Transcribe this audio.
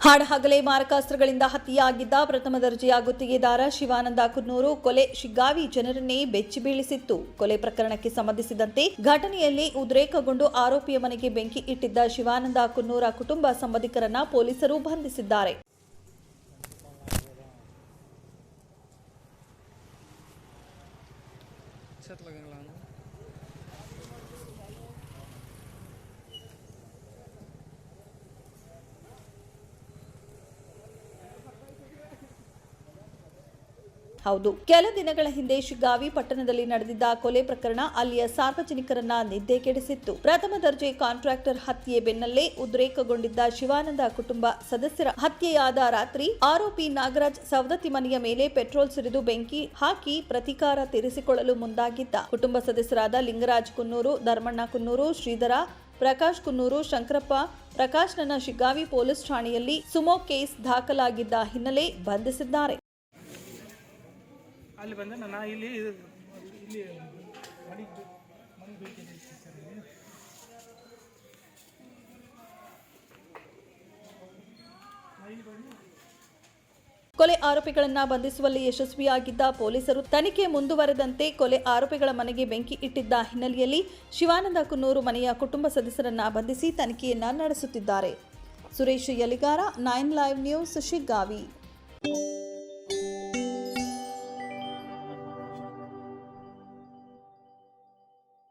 ಹಾಡಹಗಲೇ ಮಾರಕಾಸ್ತ್ರಗಳಿಂದ ಹತ್ಯೆಯಾಗಿದ್ದ ಪ್ರಥಮ ದರ್ಜೆಯ ಗುತ್ತಿಗೆದಾರ ಶಿವಾನಂದ ಕುನ್ನೂರು ಕೊಲೆ ಶಿಗ್ಗಾವಿ ಜನರನ್ನೇ ಬೆಚ್ಚಿ ಬೀಳಿಸಿತ್ತು. ಕೊಲೆ ಪ್ರಕರಣಕ್ಕೆ ಸಂಬಂಧಿಸಿದಂತೆ ಘಟನೆಯಲ್ಲಿ ಉದ್ರೇಕಗೊಂಡು ಆರೋಪಿಯ ಮನೆಗೆ ಬೆಂಕಿ ಇಟ್ಟಿದ್ದ ಶಿವಾನಂದ ಕುನ್ನೂರ ಕುಟುಂಬ ಸಂಬಂಧಿಕರನ್ನ ಪೊಲೀಸರು ಬಂಧಿಸಿದ್ದಾರೆ. ಹೌದು, ಕೆಲ ದಿನಗಳ ಹಿಂದೆ ಶಿಗ್ಗಾವಿ ಪಟ್ಟಣದಲ್ಲಿ ನಡೆದಿದ್ದ ಕೊಲೆ ಪ್ರಕರಣ ಅಲ್ಲಿಯ ಸಾರ್ವಜನಿಕರನ್ನ ನಿದ್ದೆಗೆಡಿಸಿತ್ತು. ಪ್ರಥಮ ದರ್ಜೆ ಕಾಂಟ್ರಾಕ್ಟರ್ ಹತ್ಯೆ ಬೆನ್ನಲ್ಲೇ ಉದ್ರೇಕಗೊಂಡಿದ್ದ ಶಿವಾನಂದ ಕುಟುಂಬ ಸದಸ್ಯರ ಹತ್ಯೆಯಾದ ರಾತ್ರಿ ಆರೋಪಿ ನಾಗರಾಜ್ ಸವದತ್ತಿ ಮನೆಯ ಮೇಲೆ ಪೆಟ್ರೋಲ್ ಸುರಿದು ಬೆಂಕಿ ಹಾಕಿ ಪ್ರತೀಕಾರ ತೀರಿಸಿಕೊಳ್ಳಲು ಮುಂದಾಗಿದ್ದ. ಕುಟುಂಬ ಸದಸ್ಯರಾದ ಲಿಂಗರಾಜ್ ಕುನ್ನೂರು, ಧರ್ಮಣ್ಣ ಕುನ್ನೂರು, ಶ್ರೀಧರ, ಪ್ರಕಾಶ್ ಕುನ್ನೂರು, ಶಂಕರಪ್ಪ ಪ್ರಕಾಶ್ನನ್ನ ಶಿಗ್ಗಾವಿ ಪೊಲೀಸ್ ಠಾಣೆಯಲ್ಲಿ ಸುಮೋ ಕೇಸ್ ದಾಖಲಾಗಿದ್ದ ಹಿನ್ನೆಲೆ ಬಂಧಿಸಿದ್ದಾರೆ. ಅಲ್ಲಿ ಬಂದ ನಾ ಇಲ್ಲಿ ಕೊಲೆ ಆರೋಪಿಗಳನ್ನ ಬಂಧಿಸುವಲ್ಲಿ ಯಶಸ್ವಿಯಾಗಿದ್ದ ಪೊಲೀಸರು ತನಿಖೆ ಮುಂದುವರೆದಂತೆ ಕೊಲೆ ಆರೋಪಿಗಳ ಮನೆಗೆ ಬೆಂಕಿ ಇಟ್ಟಿದ್ದ ಹಿನ್ನೆಲೆಯಲ್ಲಿ ಶಿವಾನಂದ ಕುನ್ನೂರು ಮನೆಯ ಕುಟುಂಬ ಸದಸ್ಯರನ್ನ ಬಂಧಿಸಿ ತನಿಖೆಯನ್ನ ನಡೆಸುತ್ತಿದ್ದಾರೆ. Suresh Yaligar, 9 live news, Shiggavi.